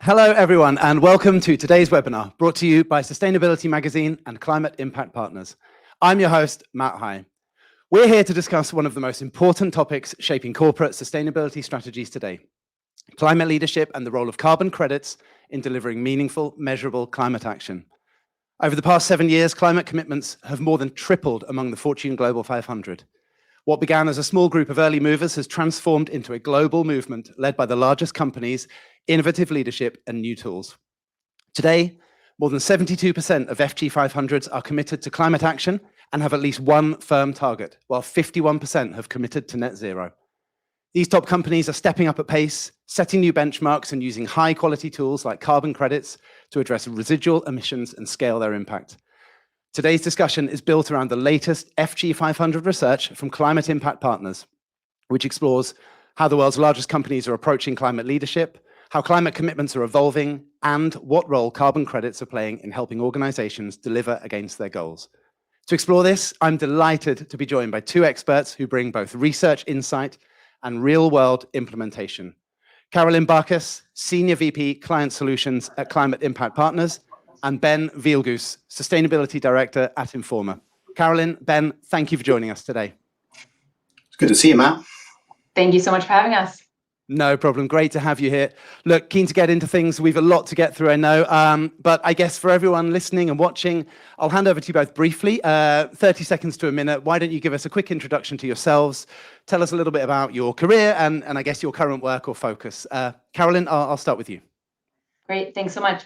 Hello, everyone, and welcome to today's webinar, brought to you by Sustainability Magazine and Climate Impact Partners. I'm your host, Matt High. We're here to discuss one of the most important topics shaping corporate sustainability strategies today: climate leadership and the role of carbon credits in delivering meaningful, measurable climate action. Over the past 7 years, climate commitments have more than tripled among the Fortune Global 500. What began as a small group of early movers has transformed into a global movement led by the largest companies, innovative leadership, and new tools. Today, more than 72% of FG 500s are committed to climate action and have at least one firm target, while 51% have committed to net zero. These top companies are stepping up at pace, setting new benchmarks, and using high-quality tools like carbon credits to address residual emissions and scale their impact. Today's discussion is built around the latest FG 500 research from Climate Impact Partners, which explores how the world's largest companies are approaching climate leadership, how climate commitments are evolving, and what role carbon credits are playing in helping organizations deliver against their goals. To explore this, I'm delighted to be joined by two experts who bring both research insight and real-world implementation. Carolyn Barkas, Senior VP Client Solutions at Climate Impact Partners, and Ben Vielgoes, Sustainability Director at Informa. Carolyn, Ben, thank you for joining us today. It's good to see you, Matt. Thank you so much for having us. No problem. Great to have you here. Look, keen to get into things. We've a lot to get through, I know. But I guess for everyone listening and watching, I'll hand over to you both briefly, 30 seconds to a minute. Why don't you give us a quick introduction to yourselves? Tell us a little bit about your career and I guess your current work or focus. Carolyn, I'll start with you. Great. Thanks so much.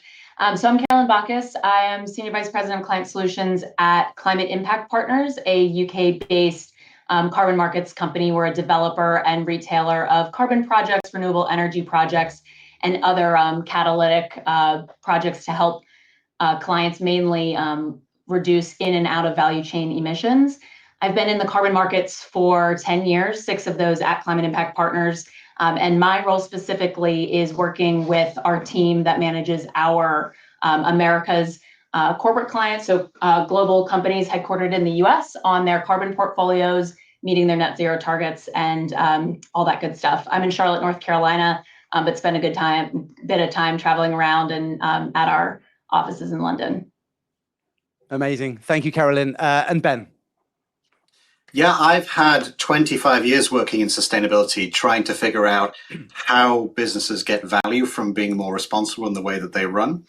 So I'm Carolyn Barkas. I am Senior Vice President of Client Solutions at Climate Impact Partners, a UK-based carbon markets company. We're a developer and retailer of carbon projects, renewable energy projects, and other catalytic projects to help clients mainly reduce in and out of value chain emissions. I've been in the carbon markets for 10 years, 6 of those at Climate Impact Partners. And my role specifically is working with our team that manages our America's corporate clients, so global companies headquartered in the US, on their carbon portfolios, meeting their net zero targets, and all that good stuff. I'm in Charlotte, North Carolina, but spend a bit of time traveling around and at our offices in London. Amazing. Thank you, Carolyn. And Ben. Yeah, I've had 25 years working in sustainability, trying to figure out how businesses get value from being more responsible in the way that they run.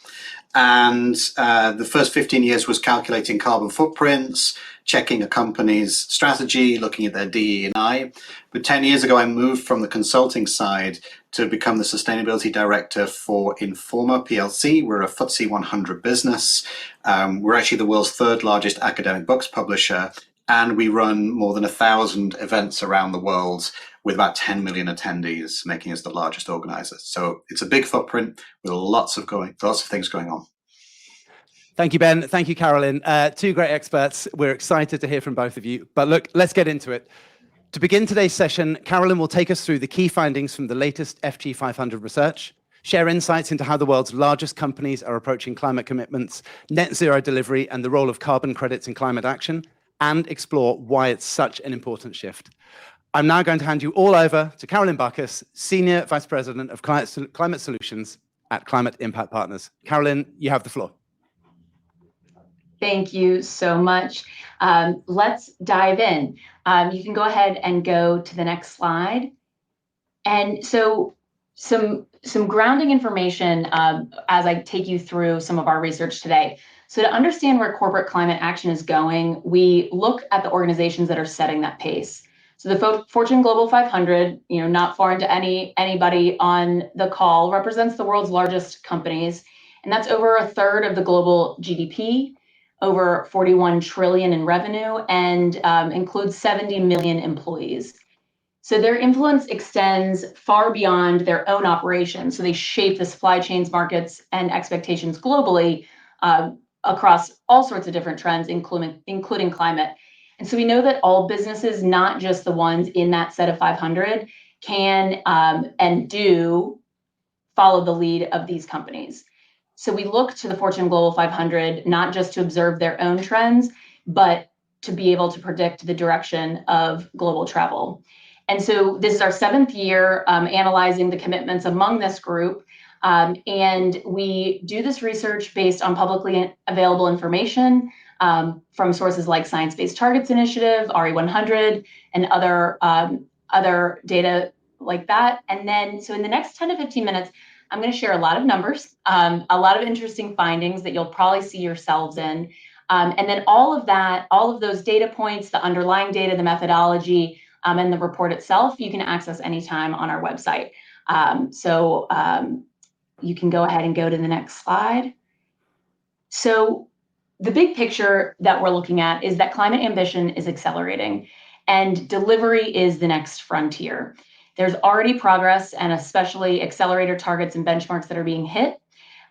And the first 15 years was calculating carbon footprints, checking a company's strategy, looking at their DE&I. But 10 years ago, I moved from the consulting side to become the sustainability director for Informa PLC. We're a FTSE 100 business. We're actually the world's 3rd largest academic books publisher. And we run more than 1,000 events around the world with about 10 million attendees, making us the largest organizer. So it's a big footprint with lots of things going on. Thank you, Ben. Thank you, Carolyn. 2 great experts. We're excited to hear from both of you. But look, let's get into it. To begin today's session, Carolyn will take us through the key findings from the latest FG 500 research, share insights into how the world's largest companies are approaching climate commitments, net zero delivery, and the role of carbon credits in climate action, and explore why it's such an important shift. I'm now going to hand you all over to Carolyn Barkas, Senior Vice President of Climate Solutions at Climate Impact Partners. Carolyn, you have the floor. Thank you so much. Let's dive in. You can go ahead and go to the next slide. And so some grounding information as I take you through some of our research today. So to understand where corporate climate action is going, we look at the organizations that are setting that pace. So the Fortune Global 500, not foreign to anybody on the call, represents the world's largest companies. And that's over 1/3 of the global GDP, over 41 trillion in revenue, and includes 70 million employees. So their influence extends far beyond their own operations. So they shape the supply chains, markets, and expectations globally, across all sorts of different trends, including climate. And so we know that all businesses, not just the ones in that set of 500, can and do follow the lead of these companies. So we look to the Fortune Global 500, not just to observe their own trends, but to be able to predict the direction of global travel. And so this is our 7th year analyzing the commitments among this group. And we do this research based on publicly available information from sources like Science Based Targets Initiative, RE100, and other data like that. And then, so in the next 10 to 15 minutes, I'm going to share a lot of numbers, a lot of interesting findings that you'll probably see yourselves in. And then all of those data points, the underlying data, the methodology, and the report itself, you can access anytime on our website. You can go ahead and go to the next slide. So the big picture that we're looking at is that climate ambition is accelerating and delivery is the next frontier. There's already progress and especially accelerator targets and benchmarks that are being hit.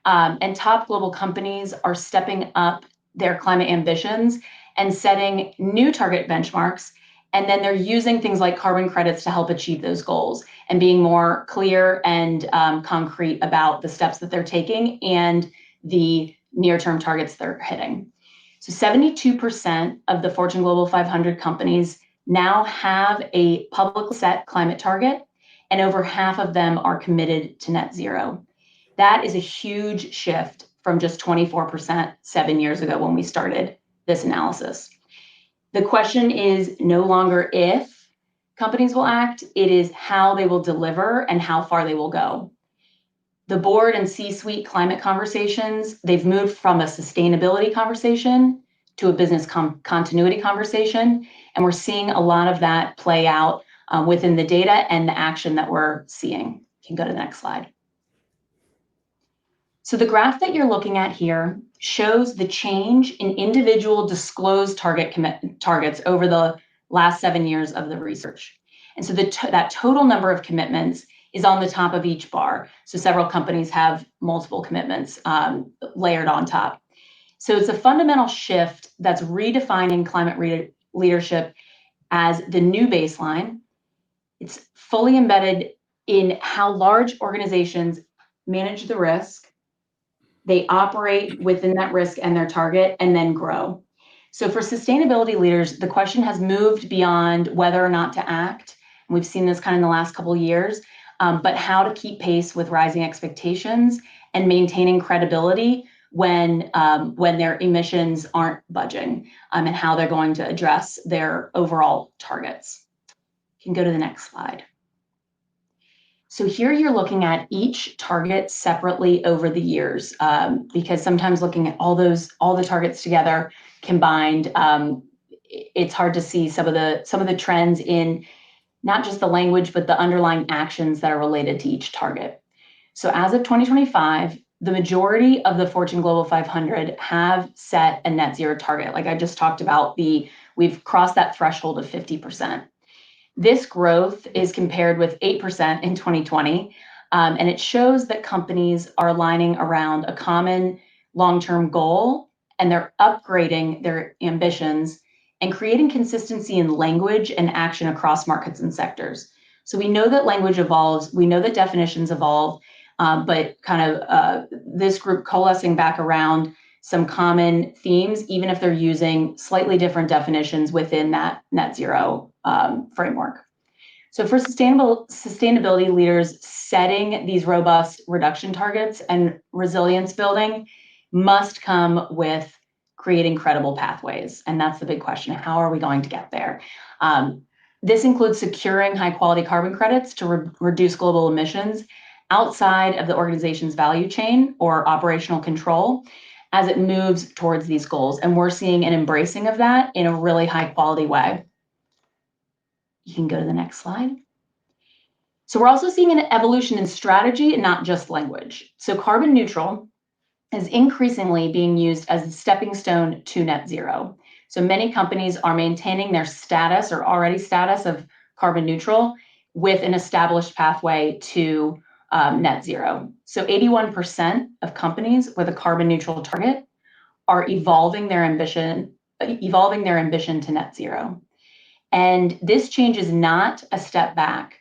And top global companies are stepping up their climate ambitions and setting new target benchmarks. And then they're using things like carbon credits to help achieve those goals and being more clear and concrete about the steps that they're taking and the near-term targets they're hitting. So 72% of the Fortune Global 500 companies now have a publicly set climate target, and over half of them are committed to net zero. That is a huge shift from just 24% 7 years ago when we started this analysis. The question is no longer if companies will act, it is how they will deliver and how far they will go. The board and C-suite climate conversations, they've moved from a sustainability conversation to a business continuity conversation, and we're seeing a lot of that play out within the data and the action that we're seeing. You can go to the next slide. So the graph that you're looking at here shows the change in individual disclosed targets over the last 7 years of the research. And so that total number of commitments is on the top of each bar. So several companies have multiple commitments layered on top. So it's a fundamental shift that's redefining climate leadership as the new baseline. It's fully embedded in how large organizations manage the risk. They operate within that risk and their target and then grow. So for sustainability leaders, the question has moved beyond whether or not to act. And we've seen this kind of in the last couple of years, but how to keep pace with rising expectations and maintaining credibility when their emissions aren't budging, and how they're going to address their overall targets. You can go to the next slide. So here you're looking at each target separately over the years, because sometimes looking at all the targets together combined, it's hard to see some of the trends in not just the language, but the underlying actions that are related to each target. So as of 2025, the majority of the Fortune Global 500 have set a net zero target. Like I just talked about, we've crossed that threshold of 50%. This growth is compared with 8% in 2020, and it shows that companies are aligning around a common long-term goal, and they're upgrading their ambitions and creating consistency in language and action across markets and sectors. So we know that language evolves, we know that definitions evolve, but kind of this group coalescing back around some common themes, even if they're using slightly different definitions within that net zero framework. So for sustainability leaders, setting these robust reduction targets and resilience building must come with creating credible pathways. And that's the big question. How are we going to get there? This includes securing high quality carbon credits to reduce global emissions outside of the organization's value chain or operational control as it moves towards these goals. And we're seeing an embracing of that in a really high quality way. You can go to the next slide. So we're also seeing an evolution in strategy and not just language. So carbon neutral is increasingly being used as a stepping stone to net zero. So many companies are maintaining their status or already status of carbon neutral with an established pathway to net zero. So 81% of companies with a carbon neutral target are evolving their ambition to net zero. And this change is not a step back.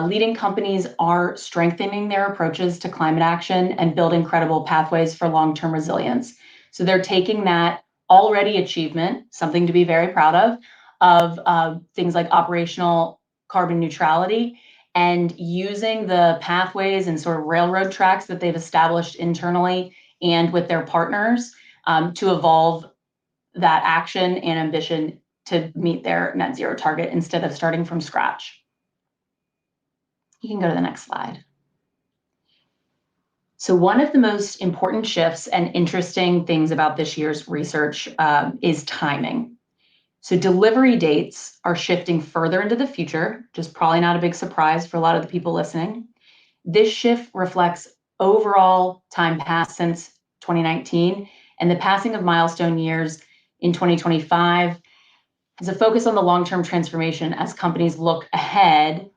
Leading companies are strengthening their approaches to climate action and building credible pathways for long-term resilience. So they're taking that already achievement, something to be very proud of things like operational carbon neutrality, and using the pathways and sort of railroad tracks that they've established internally and with their partners to evolve that action and ambition to meet their net zero target instead of starting from scratch. You can go to the next slide. So one of the most important shifts and interesting things about this year's research is timing. So delivery dates are shifting further into the future, just probably not a big surprise for a lot of the people listening. This shift reflects overall time passed since 2019 and the passing of milestone years in 2025 is a focus on the long-term transformation as companies look ahead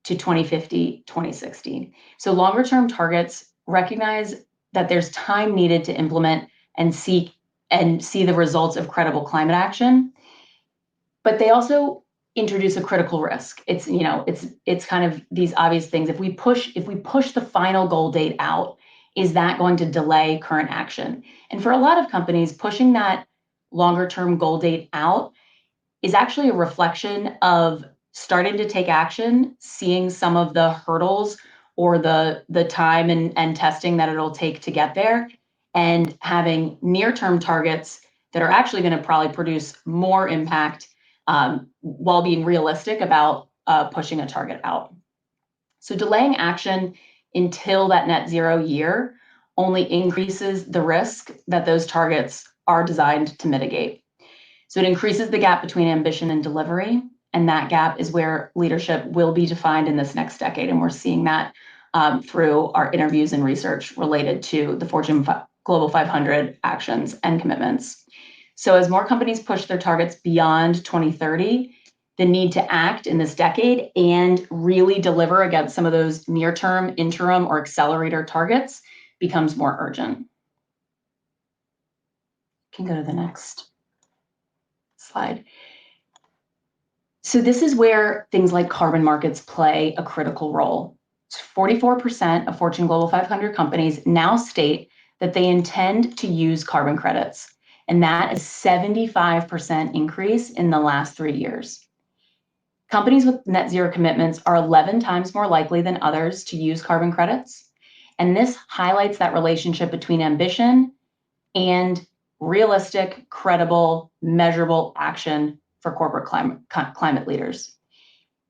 to 2050, 2060. So longer-term targets recognize that there's time needed to implement and see the results of credible climate action, but they also introduce a critical risk. It's kind of these obvious things. If we push the final goal date out, is that going to delay current action? And for a lot of companies, pushing that longer term goal date out is actually a reflection of starting to take action, seeing some of the hurdles or the time and testing that it'll take to get there, and having near-term targets that are actually going to probably produce more impact while being realistic about pushing a target out. So delaying action until that net zero year only increases the risk that those targets are designed to mitigate. So it increases the gap between ambition and delivery, and that gap is where leadership will be defined in this next decade, and we're seeing that through our interviews and research related to the Fortune Global 500 actions and commitments. So as more companies push their targets beyond 2030, the need to act in this decade and really deliver against some of those near-term, interim, or accelerator targets becomes more urgent. You can go to the next slide. So this is where things like carbon markets play a critical role. 44% of Fortune Global 500 companies now state that they intend to use carbon credits, and that is 75% increase in the last 3 years. Companies with net zero commitments are 11 times more likely than others to use carbon credits, and this highlights that relationship between ambition and realistic, credible, measurable action for corporate climate leaders.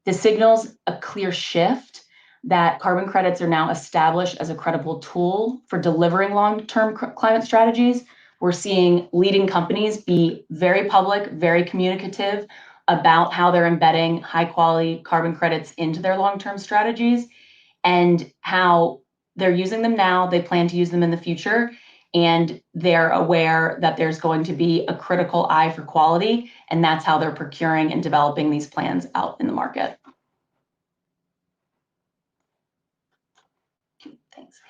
This signals a clear shift that carbon credits are now established as a credible tool for delivering long-term climate strategies. We're seeing leading companies be very public, very communicative about how they're embedding high-quality carbon credits into their long-term strategies and how they're using them now, they plan to use them in the future, and they're aware that there's going to be a critical eye for quality, and that's how they're procuring and developing these plans out in the market. Thanks.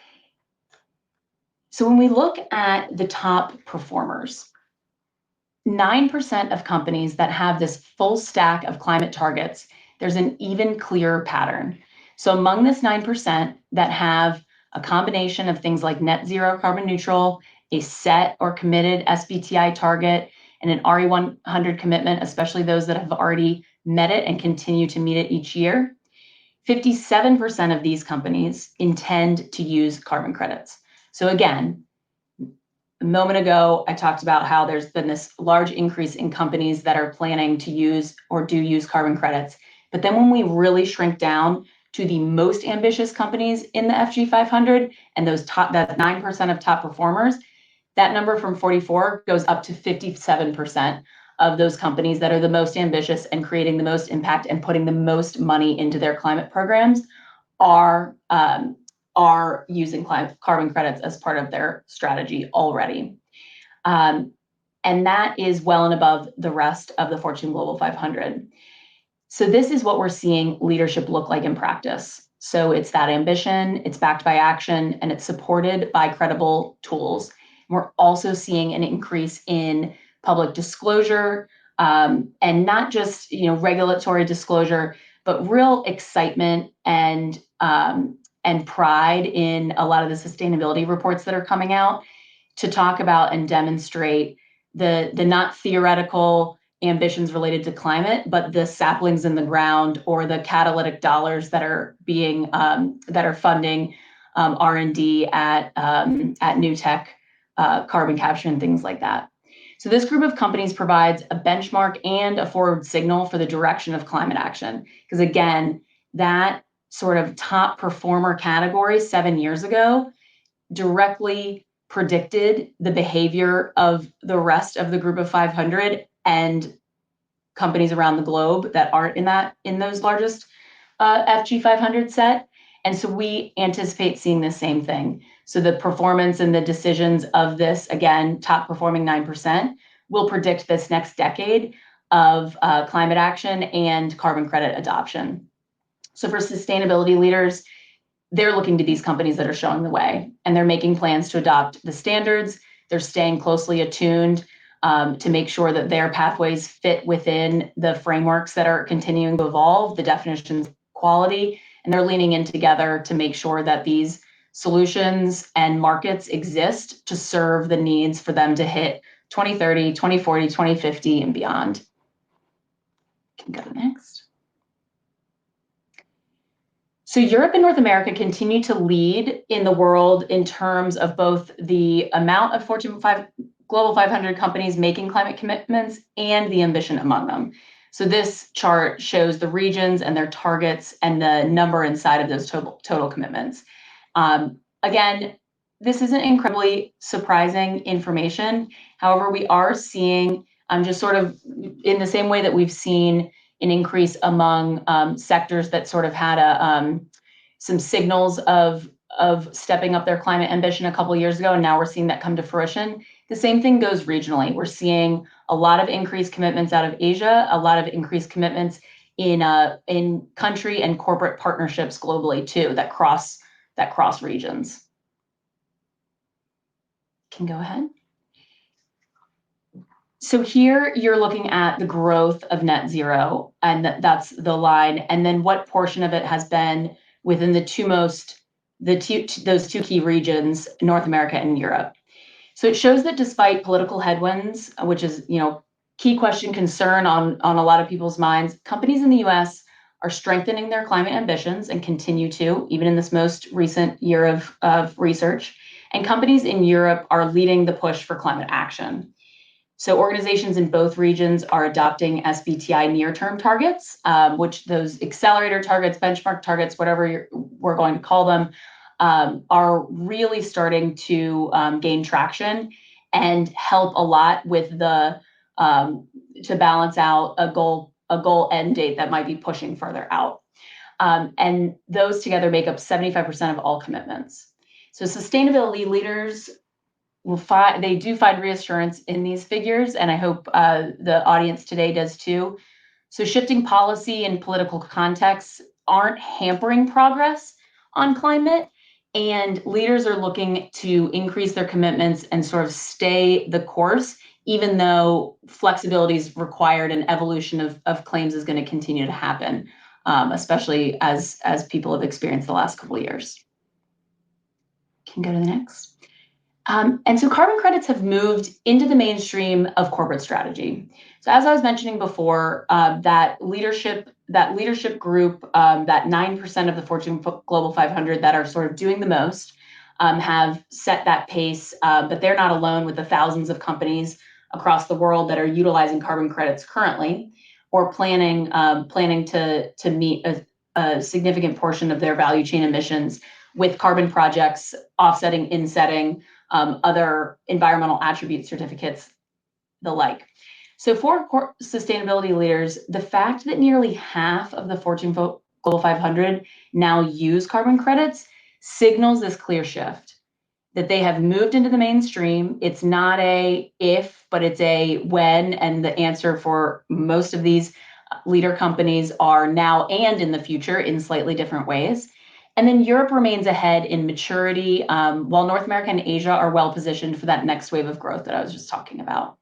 So when we look at the top performers, 9% of companies that have this full stack of climate targets, there's an even clearer pattern. So among this 9% that have a combination of things like net zero carbon neutral, a set or committed SBTI target, and an RE100 commitment, especially those that have already met it and continue to meet it each year, 57% of these companies intend to use carbon credits. So again, a moment ago, I talked about how there's been this large increase in companies that are planning to use or do use carbon credits. But then when we really shrink down to the most ambitious companies in the FG 500 and that 9% of top performers, that number from 44 goes up to 57% of those companies that are the most ambitious and creating the most impact and putting the most money into their climate programs are using carbon credits as part of their strategy already. And that is well and above the rest of the Fortune Global 500. So this is what we're seeing leadership look like in practice. So it's that ambition, it's backed by action, and it's supported by credible tools. We're also seeing an increase in public disclosure, and not just regulatory disclosure, but real excitement and pride in a lot of the sustainability reports that are coming out to talk about and demonstrate the not theoretical, ambitions related to climate, but the saplings in the ground or the catalytic dollars that are being that are funding R&D at new tech, carbon capture and things like that. So this group of companies provides a benchmark and a forward signal for the direction of climate action. Because again, that sort of top performer category 7 years ago directly predicted the behavior of the rest of the group of 500 and companies around the globe that aren't in those largest FG 500 set. And so we anticipate seeing the same thing. So the performance and the decisions of this, again, top performing 9%, will predict this next decade of climate action and carbon credit adoption. So for sustainability leaders, they're looking to these companies that are showing the way, and they're making plans to adopt the standards. They're staying closely attuned to make sure that their pathways fit within the frameworks that are continuing to evolve, the definitions of quality, and they're leaning in together to make sure that these solutions and markets exist to serve the needs for them to hit 2030, 2040, 2050, and beyond. Can go next. So Europe and North America continue to lead in the world in terms of both the amount of Global 500 companies making climate commitments and the ambition among them. So this chart shows the regions and their targets and the number inside of those total commitments. Again, this isn't incredibly surprising information. However, we are seeing just sort of in the same way that we've seen an increase among sectors that sort of had some signals of stepping up their climate ambition a couple of years ago, and now we're seeing that come to fruition. The same thing goes regionally. We're seeing a lot of increased commitments out of Asia, a lot of increased commitments in country and corporate partnerships globally too, that cross regions. Can go ahead. So here you're looking at the growth of net zero, and that's the line, and then what portion of it has been within those two key regions, North America and Europe. So it shows that despite political headwinds, which is key question concern on a lot of people's minds, companies in the US are strengthening their climate ambitions and continue to, even in this most recent year of research. And companies in Europe are leading the push for climate action. So organizations in both regions are adopting SBTI near-term targets, which those accelerator targets, benchmark targets, whatever we're going to call them, are really starting to gain traction and help a lot with the to balance out a goal end date that might be pushing further out. And those together make up 75% of all commitments. So sustainability leaders they do find reassurance in these figures, and I hope the audience today does too. So shifting policy and political contexts aren't hampering progress on climate, and leaders are looking to increase their commitments and sort of stay the course, even though flexibility is required and evolution of claims is going to continue to happen, especially as people have experienced the last couple of years. Can go to the next. And so carbon credits have moved into the mainstream of corporate strategy. So as I was mentioning before, that leadership group, that 9% of the Fortune Global 500 that are sort of doing the most, have set that pace, but they're not alone with the thousands of companies across the world that are utilizing carbon credits currently, or planning to meet a significant portion of their value chain emissions with carbon projects, offsetting, insetting, other environmental attribute certificates, the like. So for sustainability leaders, the fact that nearly half of the Fortune Global 500 now use carbon credits signals this clear shift, that they have moved into the mainstream. It's not a if, but it's a when, and the answer for most of these leader companies are now and in the future in slightly different ways. And then Europe remains ahead in maturity, while North America and Asia are well positioned for that next wave of growth that I was just talking about.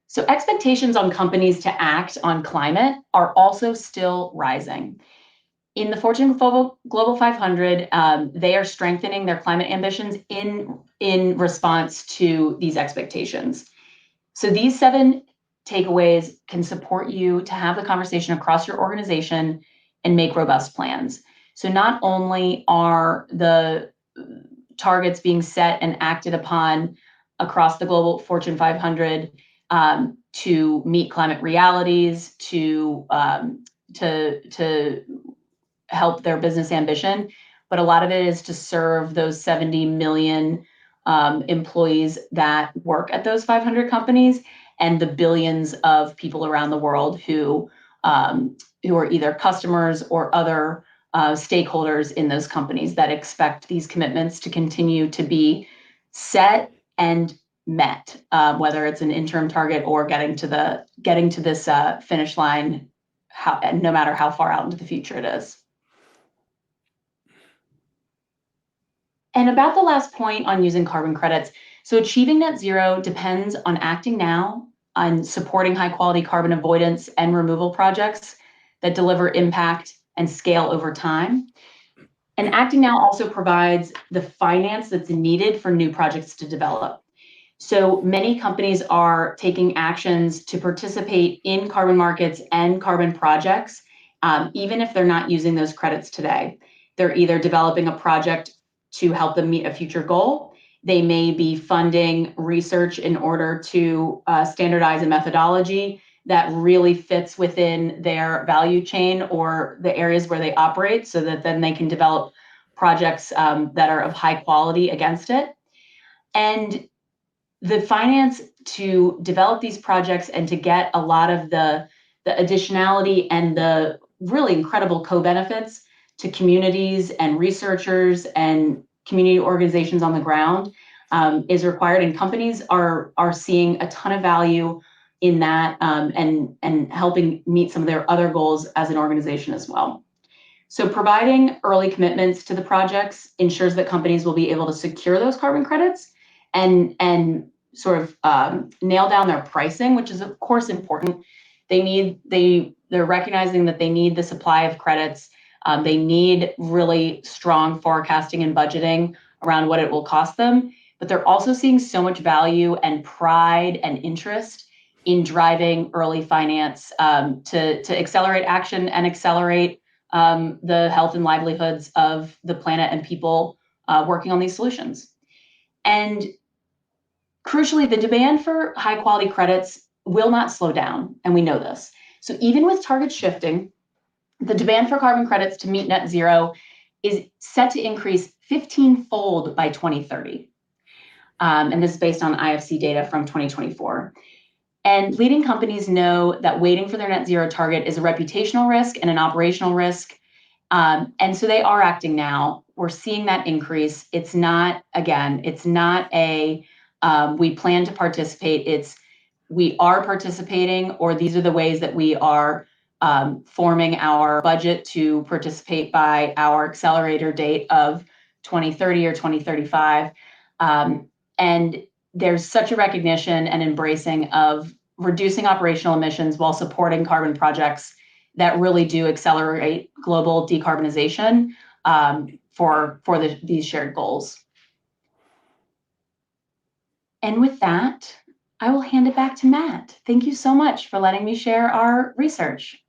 So expectations on companies to act on climate are also still rising. In the Fortune Global 500, they are strengthening their climate ambitions in response to these expectations. So these 7 takeaways can support you to have the conversation across your organization and make robust plans. So not only are the targets being set and acted upon across the global Fortune 500 to meet climate realities, to help their business ambition, but a lot of it is to serve those 70 million employees that work at those 500 companies and the billions of people around the world who are either customers or other stakeholders in those companies that expect these commitments to continue to be set and met, whether it's an interim target or getting to this finish line, no matter how far out into the future it is. And about the last point on using carbon credits, so achieving net zero depends on acting now, on supporting high quality carbon avoidance and removal projects that deliver impact and scale over time. And acting now also provides the finance that's needed for new projects to develop. So many companies are taking actions to participate in carbon markets and carbon projects, even if they're not using those credits today. They're either developing a project to help them meet a future goal. They may be funding research in order to standardize a methodology that really fits within their value chain or the areas where they operate, so that then they can develop projects that are of high quality against it. And the finance to develop these projects and to get a lot of the additionality and the really incredible co-benefits to communities and researchers and community organizations on the ground is required, and companies are seeing a ton of value in that and helping meet some of their other goals as an organization as well. So providing early commitments to the projects ensures that companies will be able to secure those carbon credits and sort of nail down their pricing, which is of course important. They're recognizing that they need the supply of credits. They need really strong forecasting and budgeting around what it will cost them, but they're also seeing so much value and pride and interest in driving early finance to accelerate action and accelerate the health and livelihoods of the planet and people working on these solutions. And crucially, the demand for high quality credits will not slow down, and we know this. So even with targets shifting, the demand for carbon credits to meet net zero is set to increase 15-fold by 2030. And this is based on IFC data from 2024. And leading companies know that waiting for their net zero target is a reputational risk and an operational risk. And so they are acting now. We're seeing that increase. It's not a we plan to participate. It's we are participating, or these are the ways that we are forming our budget to participate by our accelerator date of 2030 or 2035. And there's such a recognition and embracing of reducing operational emissions while supporting carbon projects that really do accelerate global decarbonization for these shared goals. And with that, I will hand it back to Matt. Thank you so much for letting me share our research.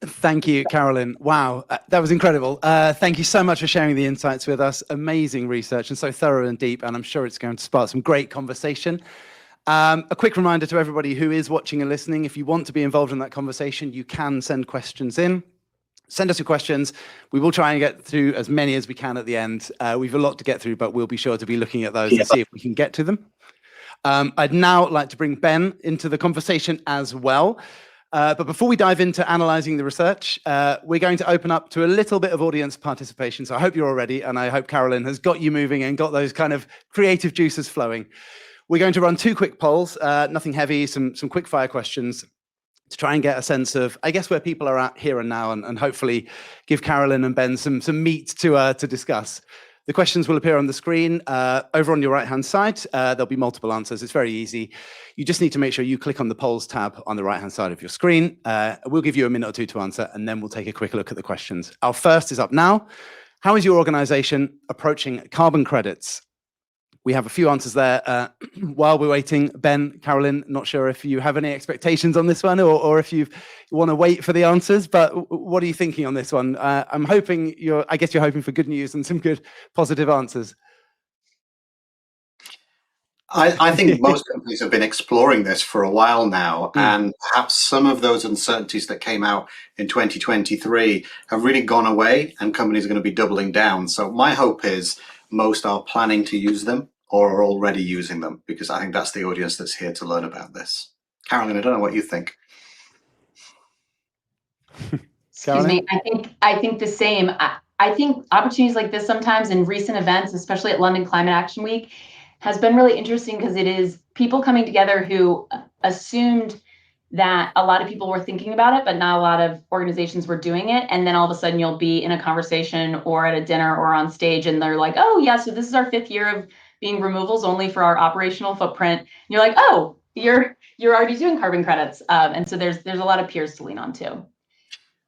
Thank you, Carolyn. Wow, that was incredible. Thank you so much for sharing the insights with us. Amazing research and so thorough and deep, and I'm sure it's going to spark some great conversation. A quick reminder to everybody who is watching and listening, if you want to be involved in that conversation, you can send questions in. Send us your questions. We will try and get through as many as we can at the end. We've a lot to get through, but we'll be sure to be looking at those and see if we can get to them. I'd now like to bring Ben into the conversation as well. But before we dive into analyzing the research, we're going to open up to a little bit of audience participation. So I hope you're all ready, and I hope Carolyn has got you moving and got those kind of creative juices flowing. We're going to run 2 quick polls, nothing heavy, some quick fire questions to try and get a sense of, I guess, where people are at here and now, and hopefully give Carolyn and Ben some meat to discuss. The questions will appear on the screen. Over on your right-hand side, there'll be multiple answers. It's very easy. You just need to make sure you click on the polls tab on the right-hand side of your screen. We'll give you a minute or two to answer, and then we'll take a quick look at the questions. Our first is up now. How is your organization approaching carbon credits? We have a few answers there. While we're waiting, Ben, Carolyn, not sure if you have any expectations on this one or if you want to wait for the answers, but what are you thinking on this one? I'm hoping I guess you're hoping for good news and some good positive answers. I think most companies have been exploring this for a while now, and perhaps some of those uncertainties that came out in 2023 have really gone away, and companies are going to be doubling down. So my hope is most are planning to use them or are already using them, because I think that's the audience that's here to learn about this. Carolyn, I don't know what you think. Excuse me. I think the same. I think opportunities like this sometimes in recent events, especially at London Climate Action Week, has been really interesting because it is people coming together who assumed that a lot of people were thinking about it, but not a lot of organizations were doing it. And then all of a sudden you'll be in a conversation or at a dinner or on stage and they're like, oh yeah, so this is our 5th year of being removals only for our operational footprint. And you're like, oh, you're already doing carbon credits. And so there's a lot of peers to lean on too.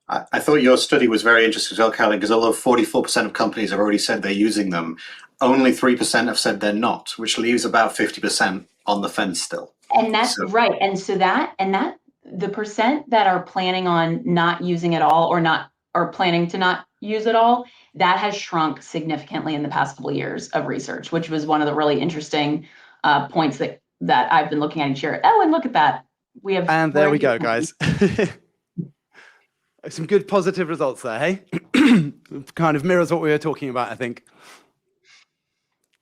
I thought your study was very interesting as well, Carolyn, because although 44% of companies have already said they're using them, only 3% have said they're not, which leaves about 50% on the fence still. And that's right. And so that the percent that are planning on not using it all or planning to not use it all, that has shrunk significantly in the past couple of years of research, which was one of the really interesting points that I've been looking at each year. Oh, and look at that. And there we go, guys. Some good positive results there, hey? Kind of mirrors what we were talking about, I think.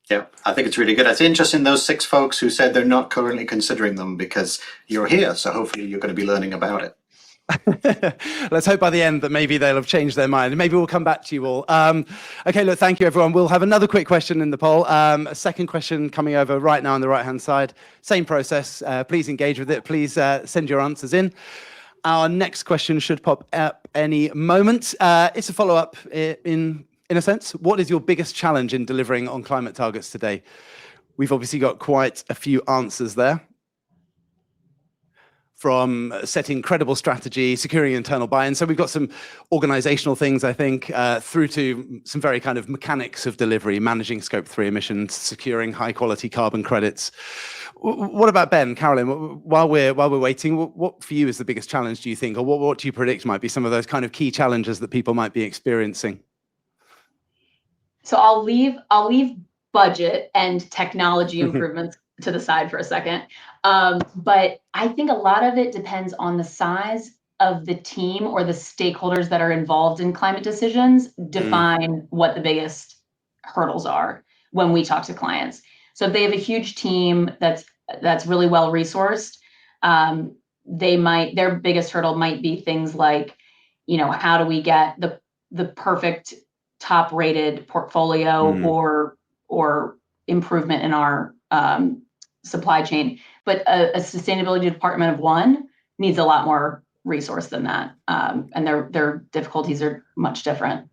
Yeah, I think it's really good. It's interesting, those 6 folks who said they're not currently considering them, because you're here, so hopefully you're going to be learning about it. Let's hope by the end that maybe they'll have changed their mind. Maybe we'll come back to you all. Okay, look, thank you, everyone. We'll have another quick question in the poll. A second question coming over right now on the right-hand side. Same process. Please engage with it. Please send your answers in. Our next question should pop up any moment. It's a follow-up in a sense. What is your biggest challenge in delivering on climate targets today? We've obviously got quite a few answers there. From setting credible strategy, securing internal buy-in. So we've got some organizational things, I think, through to some very kind of mechanics of delivery, managing scope 3 emissions, securing high quality carbon credits. What about Ben, Carolyn, while we're waiting, what for you is the biggest challenge, do you think? Or what do you predict might be some of those kind of key challenges that people might be experiencing? So I'll leave budget and technology improvements to the side for a second. But I think a lot of it depends on the size of the team or the stakeholders that are involved in climate decisions define what the biggest hurdles are when we talk to clients. So if they have a huge team that's really well resourced, their biggest hurdle might be things like, how do we get the perfect top rated portfolio or improvement in our supply chain. But a sustainability department of one needs a lot more resource than that. And their difficulties are much different.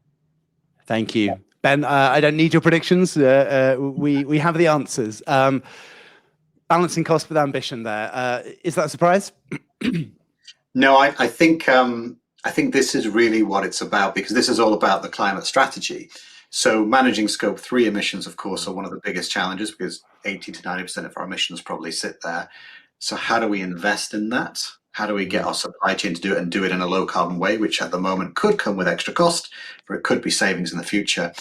Thank you. Ben, I don't need your predictions. We have the answers. Balancing cost with ambition there. Is that a surprise? No, I think this is really what it's about, because this is all about the climate strategy. So managing scope 3 emissions, of course, are one of the biggest challenges, because 80 to 90% of our emissions probably sit there. So how do we invest in that? How do we get our supply chain to do it and do it in a low carbon way, which at the moment could come with extra cost, but it could be savings in the future.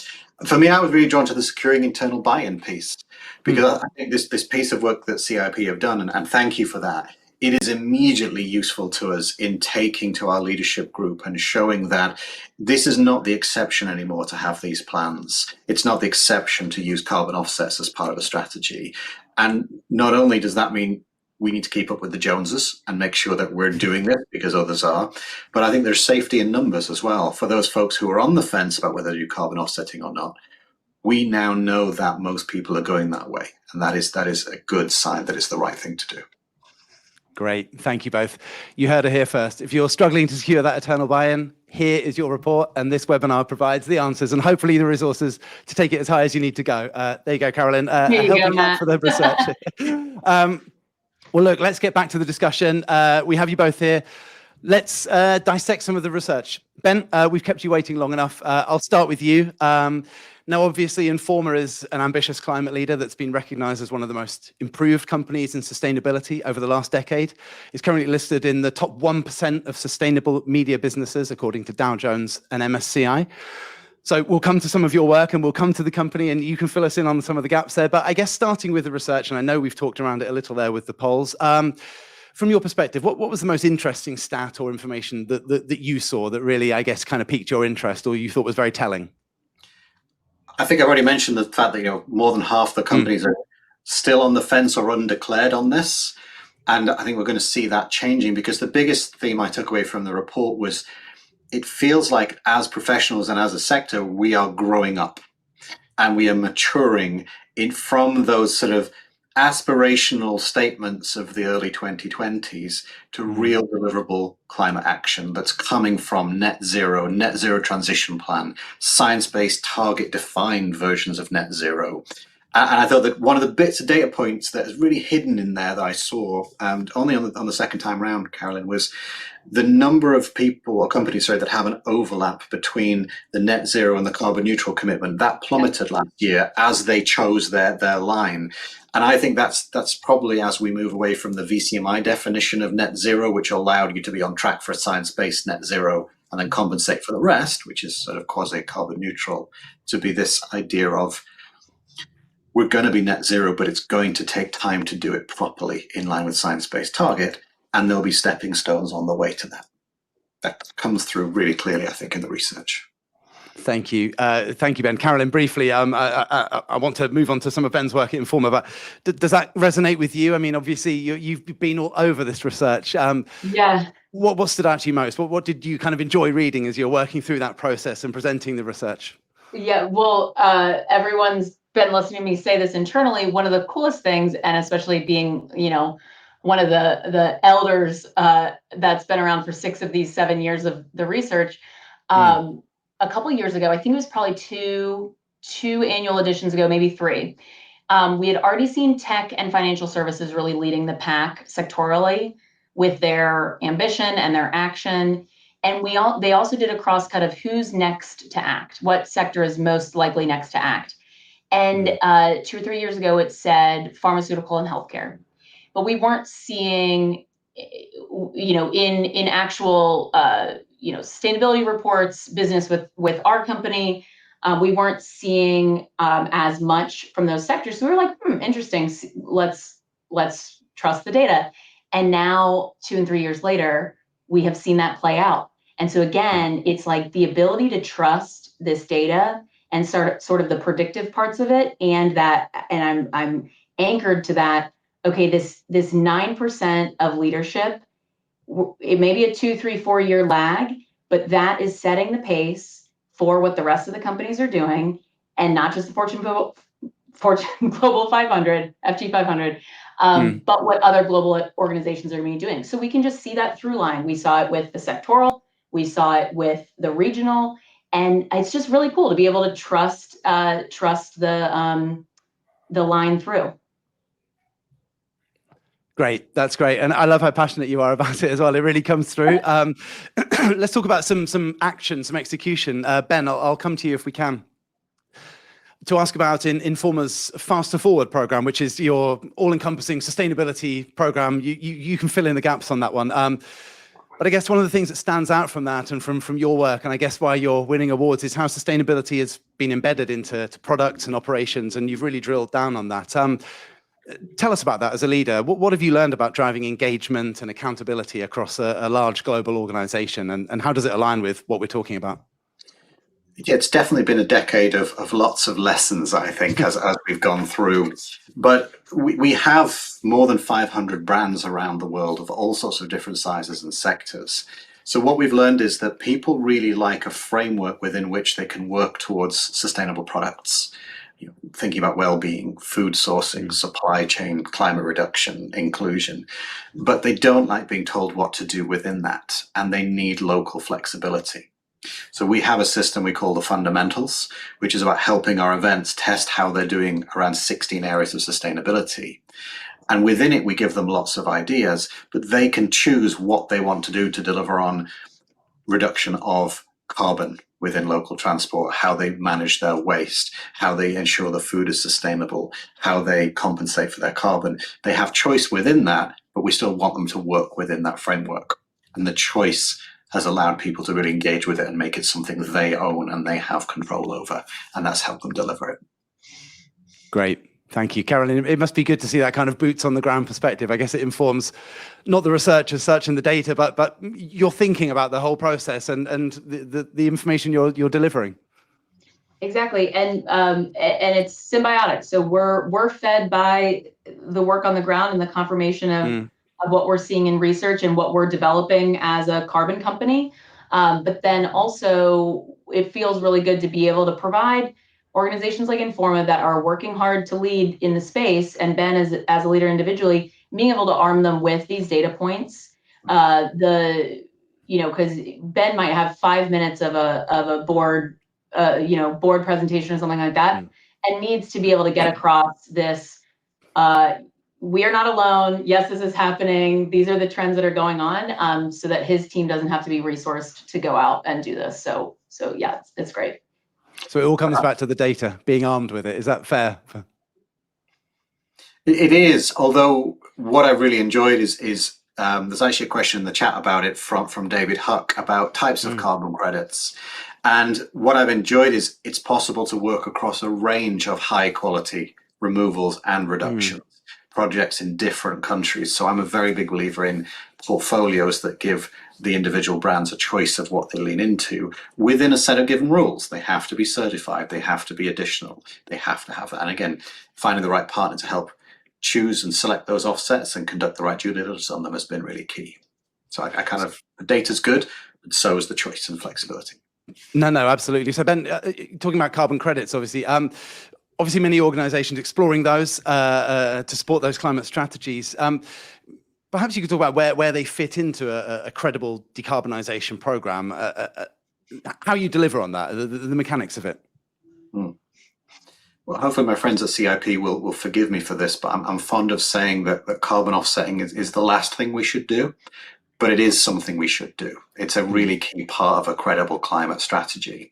For me, I was really drawn to the securing internal buy-in piece, because I think this piece of work that CIP have done, and thank you for that, it is immediately useful to us in taking to our leadership group and showing that this is not the exception anymore to have these plans. It's not the exception to use carbon offsets as part of a strategy. And not only does that mean we need to keep up with the Joneses and make sure that we're doing this because others are, but I think there's safety in numbers as well. For those folks who are on the fence about whether to do carbon offsetting or not, we now know that most people are going that way. And that is a good sign that it's the right thing to do. Great. Thank you both. You heard it here first. If you're struggling to secure that eternal buy-in, here is your report, and this webinar provides the answers and hopefully the resources to take it as high as you need to go. There you go, Carolyn. Here you go, Helping out Matt. for the research. Well, look, let's get back to the discussion. We have you both here. Let's dissect some of the research. Ben, we've kept you waiting long enough. I'll start with you. Now, obviously, Informa is an ambitious climate leader that's been recognized as one of the most improved companies in sustainability over the last decade. It's currently listed in the top 1% of sustainable media businesses, according to Dow Jones and MSCI. So we'll come to some of your work and we'll come to the company and you can fill us in on some of the gaps there. But I guess starting with the research, and I know we've talked around it a little there with the polls, from your perspective, what was the most interesting stat or information that you saw that really, I guess, kind of piqued your interest or you thought was very telling? I think I've already mentioned the fact that more than half the companies are still on the fence or undeclared on this. And I think we're going to see that changing, because the biggest theme I took away from the report was it feels like as professionals and as a sector, we are growing up and we are maturing from those sort of aspirational statements of the early 2020s to real deliverable climate action that's coming from net zero transition plan, science-based target defined versions of net zero. And I thought that one of the bits of data points that is really hidden in there that I saw, and only on the second time round, Carolyn, was the number of people or companies, that have an overlap between the net zero and the carbon neutral commitment. That plummeted last year as they chose their line. And I think that's probably as we move away from the VCMI definition of net zero, which allowed you to be on track for a science-based net zero and then compensate for the rest, which is sort of quasi-carbon neutral, to be this idea of we're going to be net zero, but it's going to take time to do it properly in line with science-based target, and there'll be stepping stones on the way to that. That comes through really clearly, I think, in the research. Thank you. Thank you, Ben. Carolyn, briefly, I want to move on to some of Ben's work at Informa, but does that resonate with you? I mean, obviously, you've been all over this research. Yeah. What stood out to you most? What did you kind of enjoy reading as you're working through that process and presenting the research? Yeah, well, everyone's been listening to me say this internally. One of the coolest things, and especially being, one of the elders that's been around for 6 of these 7 years of the research, a couple of years ago, I think it was probably two annual editions ago, maybe 3. We had already seen tech and financial services really leading the pack sectorally with their ambition and their action. And they also did a cross cut of who's next to act, what sector is most likely next to act. And 2 or 3 years ago, it said pharmaceutical and healthcare. But we weren't seeing, in actual, sustainability reports, business with our company, we weren't seeing as much from those sectors. So we were like, interesting. Let's trust the data. And now 2 and 3 years later, we have seen that play out. And so again, it's like the ability to trust this data and sort of the predictive parts of it, and I'm anchored to that. Okay, this 9% of leadership, it may be a 2, 3, 4 year lag, but that is setting the pace for what the rest of the companies are doing, and not just the Fortune Global 500, FT 500, but what other global organizations are going to be doing. So we can just see that through line. We saw it with the sectoral, we saw it with the regional, and it's just really cool to be able to trust the line through. Great, that's great, and I love how passionate you are about it as well. It really comes through. Let's talk about some action, some execution. Ben, I'll come to you if we can, to ask about Informa's Faster Forward program, which is your all-encompassing sustainability program. You can fill in the gaps on that one. But I guess one of the things that stands out from that and from your work, and I guess why you're winning awards, is how sustainability has been embedded into products and operations, and you've really drilled down on that. Tell us about that as a leader. What have you learned about driving engagement and accountability across a large global organization, and how does it align with what we're talking about? Yeah, it's definitely been a decade of lots of lessons, I think, as we've gone through. But we have more than 500 brands around the world of all sorts of different sizes and sectors. So what we've learned is that people really like a framework within which they can work towards sustainable products. thinking about well-being, food sourcing, supply chain, climate reduction, inclusion, but they don't like being told what to do within that, and they need local flexibility. So we have a system we call the fundamentals, which is about helping our events test how they're doing around 16 areas of sustainability. And within it, we give them lots of ideas, but they can choose what they want to do to deliver on reduction of carbon within local transport, how they manage their waste, how they ensure the food is sustainable, how they compensate for their carbon. They have choice within that, but we still want them to work within that framework. And the choice has allowed people to really engage with it and make it something they own and they have control over. And that's helped them deliver it. Great. Thank you, Carolyn. It must be good to see that kind of boots on the ground perspective. I guess it informs not the research as such and the data, but you're thinking about the whole process and the information you're delivering. Exactly, and it's symbiotic. So we're fed by the work on the ground and the confirmation of what we're seeing in research and what we're developing as a carbon company. But then also, it feels really good to be able to provide organizations like Informa that are working hard to lead in the space, and Ben as a leader individually, being able to arm them with these data points. Because Ben might have 5 minutes of a board board presentation or something like that, and needs to be able to get across this. We are not alone. Yes, this is happening. These are the trends that are going on, so that his team doesn't have to be resourced to go out and do this. So yeah, it's great. So it all comes back to the data, being armed with it. Is that fair? It is, although what I've really enjoyed is there's actually a question in the chat about it from David Huck about types of carbon credits. And what I've enjoyed is it's possible to work across a range of high quality removals and reductions projects in different countries. So I'm a very big believer in portfolios that give the individual brands a choice of what they lean into within a set of given rules. They have to be certified, they have to be additional, they have to have that. And again, finding the right partner to help choose and select those offsets and conduct the right due diligence on them has been really key. So I kind of, the data's good, but so is the choice and flexibility. No, absolutely. So Ben, talking about carbon credits, obviously many organizations exploring those to support those climate strategies. Perhaps you could talk about where they fit into a credible decarbonisation program, how you deliver on that, the mechanics of it. Well, hopefully my friends at CIP will forgive me for this, but I'm fond of saying that carbon offsetting is the last thing we should do, but it is something we should do. It's a really key part of a credible climate strategy,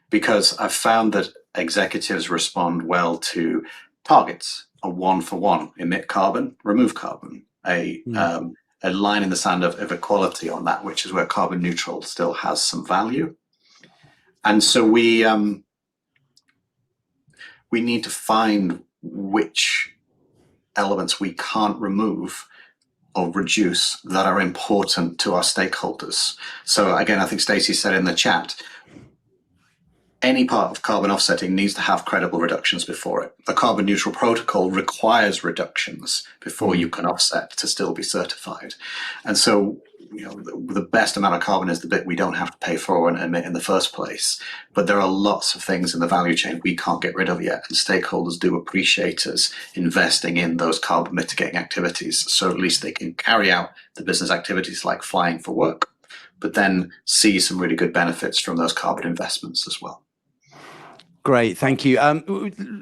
because I've found that executives respond well to targets, a 1-for-1, emit carbon, remove carbon, a line in the sand of equality on that, which is where carbon neutral still has some value. And so we need to find which elements we can't remove or reduce that are important to our stakeholders. So again, I think Stacey said in the chat, any part of carbon offsetting needs to have credible reductions before it. The carbon neutral protocol requires reductions before you can offset to still be certified. And so, the best amount of carbon is the bit we don't have to pay for and emit in the first place. But there are lots of things in the value chain we can't get rid of yet. And stakeholders do appreciate us investing in those carbon mitigating activities. So at least they can carry out the business activities like flying for work, but then see some really good benefits from those carbon investments as well. Great, thank you.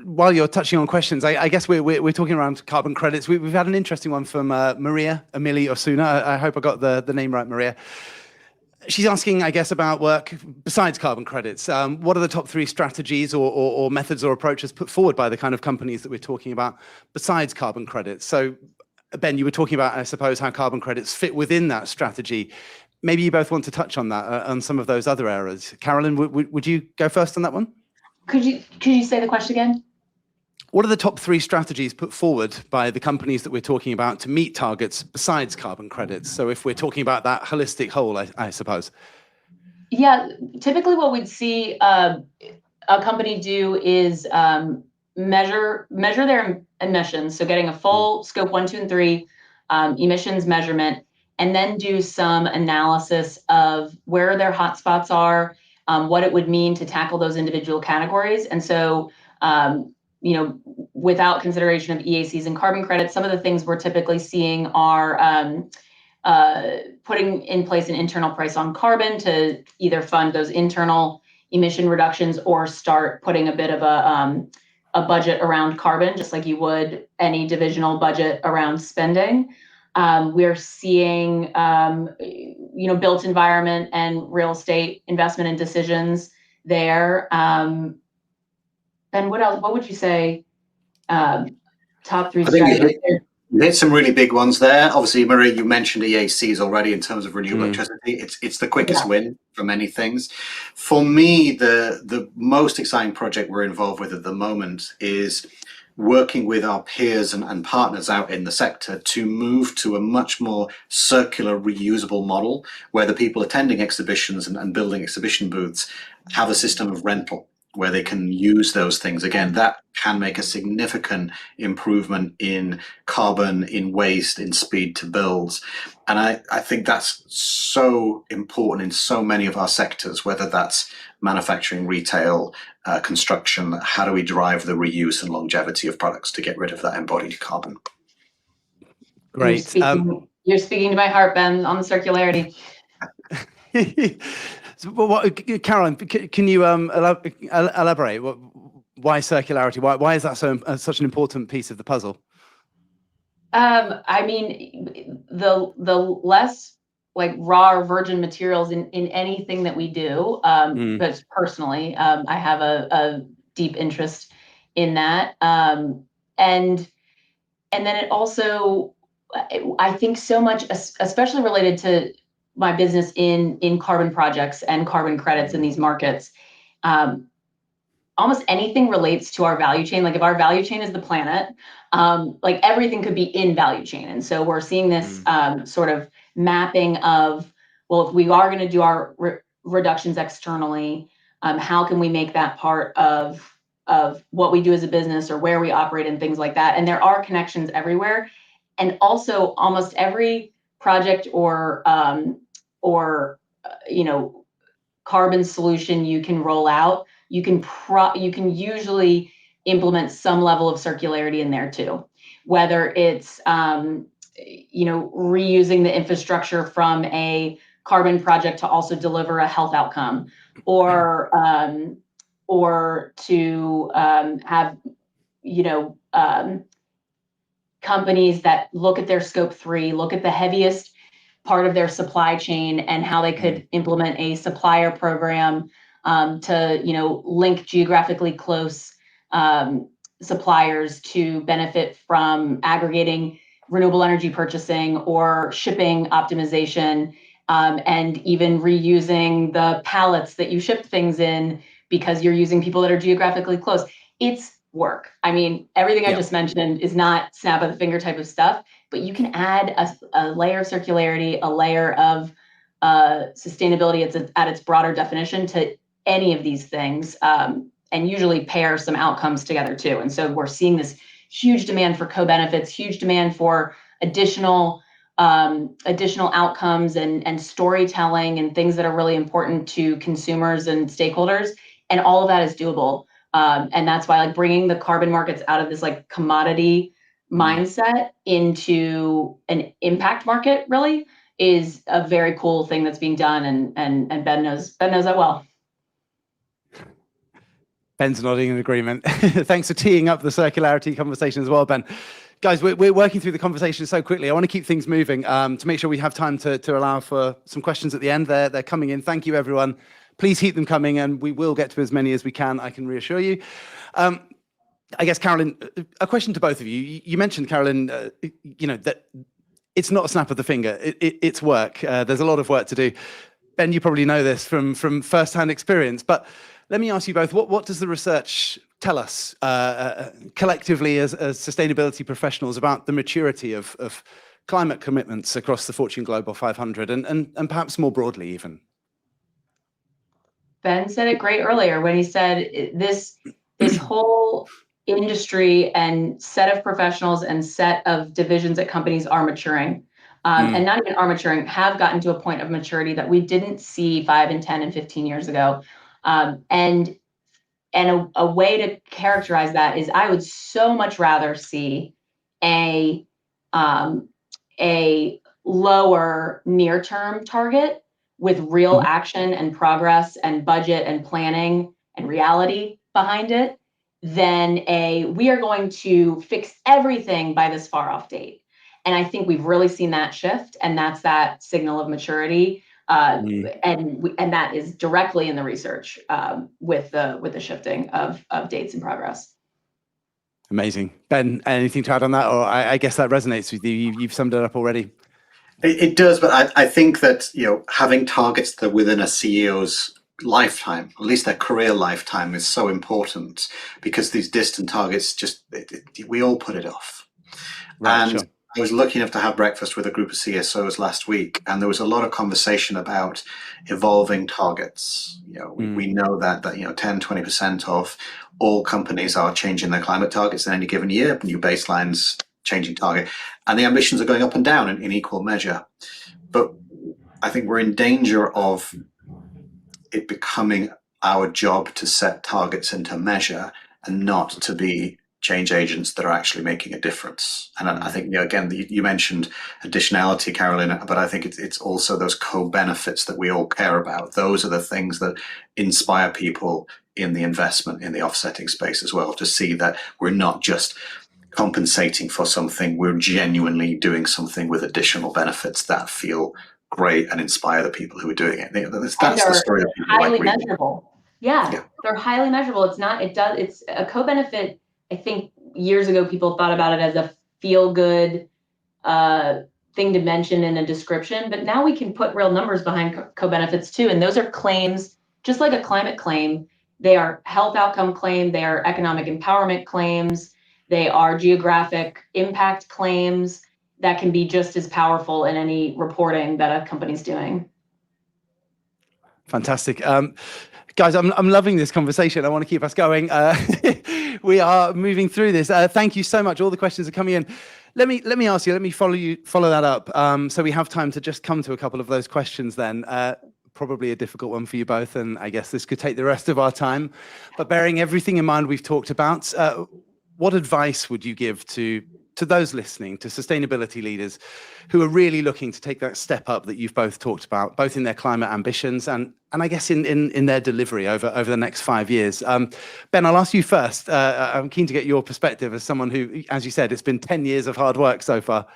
While you're touching on questions, I guess we're talking around carbon credits. We've had an interesting one from Maria Emili Osuna. I hope I got the name right, Maria. She's asking, I guess, about work besides carbon credits. What are the top 3 strategies or methods or approaches put forward by the kind of companies that we're talking about besides carbon credits? So, Ben, you were talking about, I suppose, how carbon credits fit within that strategy. Maybe you both want to touch on that, on some of those other areas. Carolyn, would you go first on that one? Could you say the question again? What are the top 3 strategies put forward by the companies that we're talking about to meet targets besides carbon credits? So if we're talking about that holistic whole, I suppose. Yeah, typically what we'd see a company do is measure their emissions. So getting a full scope 1, 2, and 3 emissions measurement, and then do some analysis of where their hotspots are, what it would mean to tackle those individual categories. And so, without consideration of EACs and carbon credits, some of the things we're typically seeing are putting in place an internal price on carbon to either fund those internal emission reductions or start putting a bit of a budget around carbon, just like you would any divisional budget around spending. We're seeing, built environment and real estate investment and decisions there. Ben, what else? What would you say? Top three I think strategies. you hit some really big ones there. Obviously, Marie, you mentioned EACs already in terms of renewable electricity. It's the quickest win for many things. For me, the most exciting project we're involved with at the moment is working with our peers and partners out in the sector to move to a much more circular, reusable model where the people attending exhibitions and building exhibition booths have a system of rental where they can use those things again. That can make a significant improvement in carbon, in waste, in speed to builds. And I think that's so important in so many of our sectors, whether that's manufacturing, retail, construction. How do we drive the reuse and longevity of products to get rid of that embodied carbon? Great. You're speaking to my heart, Ben, on the circularity. So, Caroline, can you elaborate? Why circularity? Why is that such an important piece of the puzzle? I mean, the less like raw or virgin materials in anything that we do, but personally, I have a deep interest in that. And then it also, I think so much, especially related to my business in carbon projects and carbon credits in these markets, almost anything relates to our value chain. Like if our value chain is the planet, like everything could be in value chain. And so we're seeing this sort of mapping of, well, if we are going to do our reductions externally, how can we make that part of what we do as a business or where we operate and things like that. And there are connections everywhere. And also almost every project or carbon solution you can roll out, you can usually implement some level of circularity in there too, whether it's reusing the infrastructure from a carbon project to also deliver a health outcome, or to have companies that look at their scope 3, look at the heaviest part of their supply chain and how they could implement a supplier program to link geographically close suppliers to benefit from aggregating renewable energy purchasing or shipping optimization, and even reusing the pallets that you ship things in because you're using people that are geographically close. It's work. I mean, everything I just mentioned is not snap of the finger type of stuff, but you can add a layer of circularity, a layer of sustainability at its broader definition to any of these things, and usually pair some outcomes together too. And so we're seeing this huge demand for co-benefits, huge demand for additional outcomes and storytelling and things that are really important to consumers and stakeholders. And all of that is doable. And that's why bringing the carbon markets out of this commodity mindset into an impact market really is a very cool thing that's being done. And Ben knows that well. Ben's nodding in agreement. Thanks for teeing up the circularity conversation as well, Ben. Guys, we're working through the conversation so quickly. I want to keep things moving to make sure we have time to allow for some questions at the end. They're coming in. Thank you, everyone. Please keep them coming, and we will get to as many as we can, I can reassure you. I guess, Caroline, a question to both of you. You mentioned, Caroline, that it's not a snap of the finger. It's work. There's a lot of work to do. Ben, you probably know this from first-hand experience, but let me ask you both, what does the research tell us collectively as sustainability professionals about the maturity of climate commitments across the Fortune Global 500 and perhaps more broadly even? Ben said it great earlier when he said this whole industry and set of professionals and set of divisions at companies are maturing. And not even are maturing, have gotten to a point of maturity that we didn't see 5 and 10 and 15 years ago. And a way to characterize that is I would so much rather see a lower near-term target with real action and progress and budget and planning and reality behind it than we are going to fix everything by this far off date. And I think we've really seen that shift, and that's that signal of maturity. And that is directly in the research with the shifting of dates and progress. Amazing. Ben, anything to add on that? Or I guess that resonates with you. You've summed it up already. It does, but I think that having targets that are within a CEO's lifetime, at least their career lifetime, is so important, because these distant targets we all put it off. Right, and sure. I was lucky enough to have breakfast with a group of CSOs last week, and there was a lot of conversation about evolving targets. We know that 10-20% of all companies are changing their climate targets in any given year, new baselines, changing target, and the ambitions are going up and down in equal measure. But I think we're in danger of it becoming our job to set targets and to measure, and not to be change agents that are actually making a difference. And I think, again, you mentioned additionality, Carolyn, but I think it's also those co-benefits that we all care about. Those are the things that inspire people in the investment, in the offsetting space as well, to see that we're not just compensating for something, we're genuinely doing something with additional benefits that feel great and inspire the people who are doing it. That's the story of people highly like we. measurable. Yeah, they're highly measurable. It's a co-benefit. I think years ago people thought about it as a feel-good thing to mention in a description, but now we can put real numbers behind co-benefits too, and those are claims, just like a climate claim. They are health outcome claim, they are economic empowerment claims, they are geographic impact claims that can be just as powerful in any reporting that a company's doing. Fantastic. Guys, I'm loving this conversation. I want to keep us going. We are moving through this. Thank you so much. All the questions are coming in. Let me ask you, let me follow that up. So we have time to just come to a couple of those questions then. Probably a difficult one for you both, and I guess this could take the rest of our time. But bearing everything in mind we've talked about, what advice would you give to those listening, to sustainability leaders who are really looking to take that step up that you've both talked about, both in their climate ambitions and I guess in their delivery over the next 5 years? Ben, I'll ask you first. I'm keen to get your perspective as someone who, as you said, it's been 10 years of hard work so far.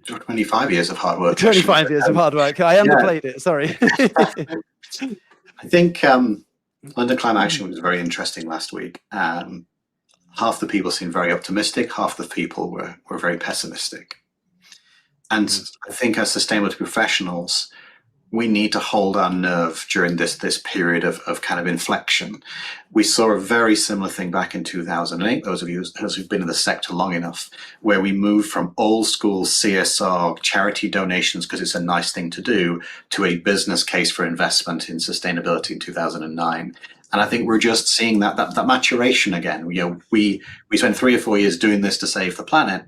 25 years of hard work. 25 years of hard work. I underplayed it, sorry. I think London Climate Action was very interesting last week. Half the people seemed very optimistic, half the people were very pessimistic. And I think as sustainability professionals, we need to hold our nerve during this period of kind of inflection. We saw a very similar thing back in 2008, those of you who've been in the sector long enough, where we moved from old school CSR charity donations, because it's a nice thing to do, to a business case for investment in sustainability in 2009. And I think we're just seeing that maturation again. We spent 3 or 4 years doing this to save the planet,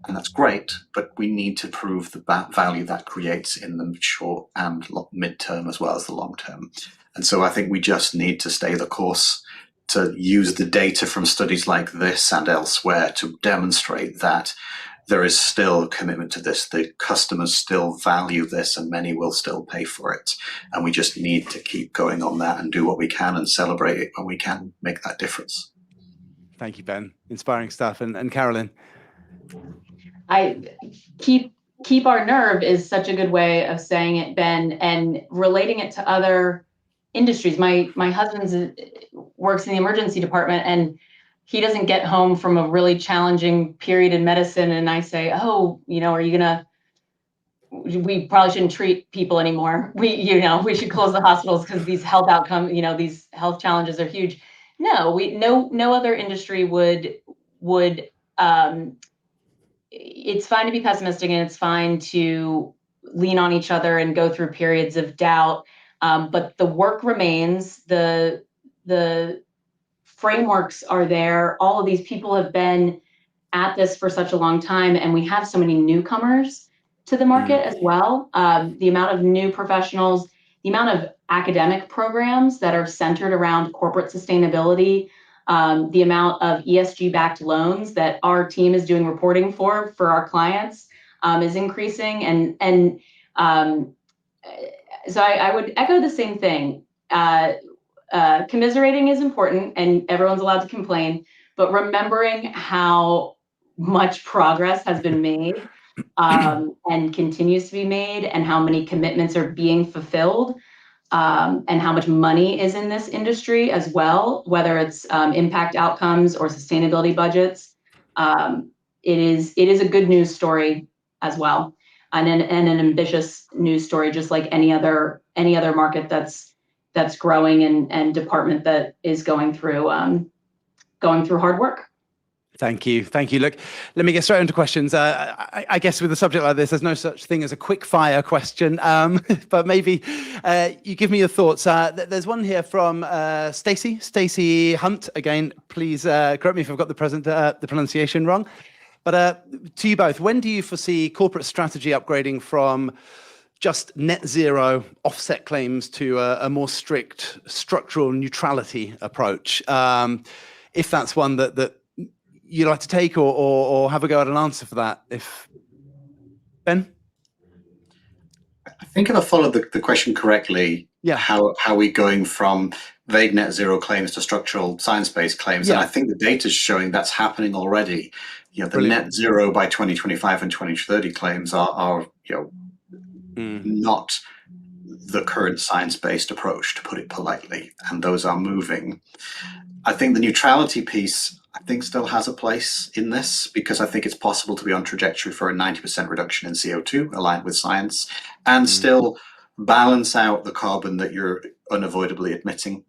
and that's great, but we need to prove the value that creates in the short and midterm as well as the long term. And so I think we just need to stay the course, to use the data from studies like this and elsewhere to demonstrate that there is still a commitment to this. The customers still value this, and many will still pay for it. And we just need to keep going on that and do what we can and celebrate it when we can make that difference. Thank you, Ben. Inspiring stuff. And Carolyn? I keep our nerve is such a good way of saying it, Ben, and relating it to other industries. My husband works in the emergency department, and he doesn't get home from a really challenging period in medicine. And I say, oh, are you we probably shouldn't treat people anymore. We should close the hospitals because these health outcomes, these health challenges are huge. No, no other industry would, it's fine to be pessimistic, and it's fine to lean on each other and go through periods of doubt. But the work remains, the frameworks are there. All of these people have been at this for such a long time, and we have so many newcomers to the market as well. The amount of new professionals, the amount of academic programs that are centered around corporate sustainability, the amount of ESG-backed loans that our team is doing reporting for our clients is increasing. And so I would echo the same thing. Commiserating is important, and everyone's allowed to complain, but remembering how much progress has been made and continues to be made, and how many commitments are being fulfilled, and how much money is in this industry as well, whether it's impact outcomes or sustainability budgets. It is a good news story as well, and an ambitious news story, just like any other market that's growing and department that is going through hard work. Thank you. Look, let me get straight into questions. I guess with a subject like this, there's no such thing as a quick fire question, but maybe you give me your thoughts. There's one here from Stacey Hunt. Again, please correct me if I've got the pronunciation wrong. But to you both, when do you foresee corporate strategy upgrading from just net zero offset claims to a more strict structural neutrality approach? If that's one that you'd like to take, or have a go at an answer for that. If Ben? I think if I followed the question correctly, yeah, how are we going from vague net zero claims to structural science-based claims? Yeah. And I think the data is showing that's happening already. The Brilliant. Net zero by 2025 and 2030 claims are not the current science-based approach, to put it politely, and those are moving. I think the neutrality piece, I think, still has a place in this, because I think it's possible to be on trajectory for a 90% reduction in CO2 aligned with science, and still balance out the carbon that you're unavoidably emitting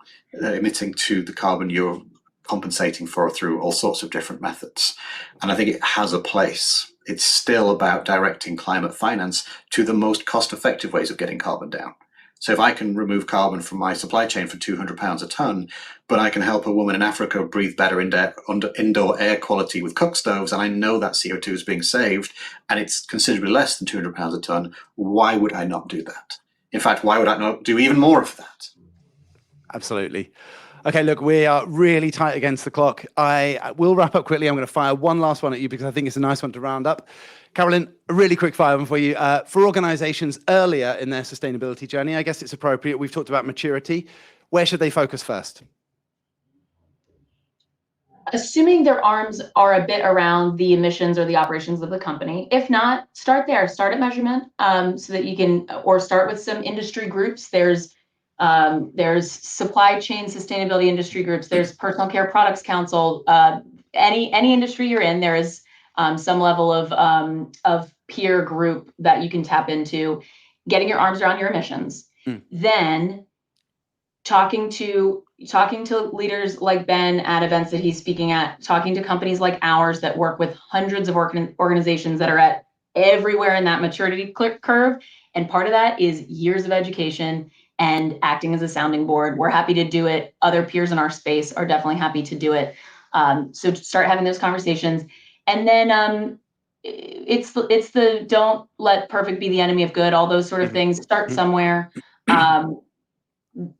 to the carbon you're compensating for through all sorts of different methods. And I think it has a place. It's still about directing climate finance to the most cost-effective ways of getting carbon down. So if I can remove carbon from my supply chain for £200 a ton, but I can help a woman in Africa breathe better indoor air quality with cook stoves, and I know that CO2 is being saved, and it's considerably less than £200 a ton, why would I not do that? In fact, why would I not do even more of that? Absolutely. Okay, look, we are really tight against the clock. I will wrap up quickly. I'm going to fire one last one at you, because I think it's a nice one to round up. Carolyn, a really quick fire one for you. For organizations earlier in their sustainability journey, I guess it's appropriate. We've talked about maturity. Where should they focus first? Assuming their arms are a bit around the emissions or the operations of the company. If not, start there. Start at measurement, so that you can, or start with some industry groups. There's supply chain sustainability industry groups. There's Personal Care Products Council. Any industry you're in, there is some level of peer group that you can tap into. Getting your arms around your emissions, then talking to leaders like Ben at events that he's speaking at, talking to companies like ours that work with hundreds of organizations that are at everywhere in that maturity curve. And part of that is years of education and acting as a sounding board. We're happy to do it. Other peers in our space are definitely happy to do it. So start having those conversations. And then it's the don't let perfect be the enemy of good, all those sort of things. Start somewhere.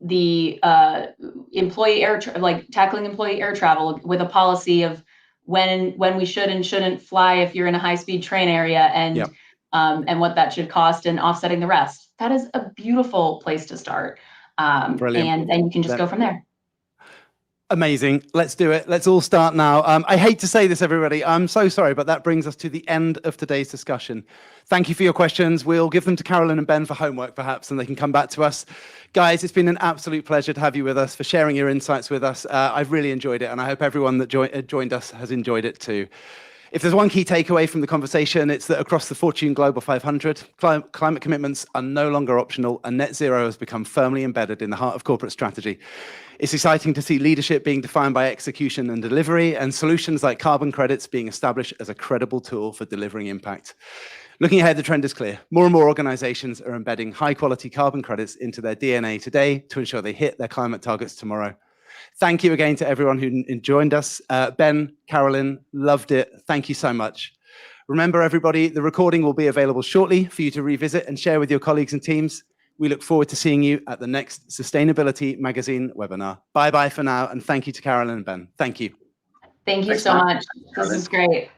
The employee tackling employee air travel with a policy of when we should and shouldn't fly if you're in a high-speed train area, and what that should cost, and offsetting the rest. That is a beautiful place to start. And then you can just go from there. Amazing. Let's do it. Let's all start now. I hate to say this, everybody. I'm so sorry, but that brings us to the end of today's discussion. Thank you for your questions. We'll give them to Carolyn and Ben for homework, perhaps, and they can come back to us. Guys, it's been an absolute pleasure to have you with us, for sharing your insights with us. I've really enjoyed it, and I hope everyone that joined us has enjoyed it too. If there's one key takeaway from the conversation, it's that across the Fortune Global 500, climate commitments are no longer optional, and net zero has become firmly embedded in the heart of corporate strategy. It's exciting to see leadership being defined by execution and delivery, and solutions like carbon credits being established as a credible tool for delivering impact. Looking ahead, the trend is clear. More and more organizations are embedding high-quality carbon credits into their DNA today to ensure they hit their climate targets tomorrow. Thank you again to everyone who joined us. Ben, Carolyn, loved it. Thank you so much. Remember, everybody, the recording will be available shortly for you to revisit and share with your colleagues and teams. We look forward to seeing you at the next Sustainability Magazine webinar. Bye-bye for now, and thank you to Carolyn and Ben. Thank you. Thank you Thanks, so Matt. much. This is great.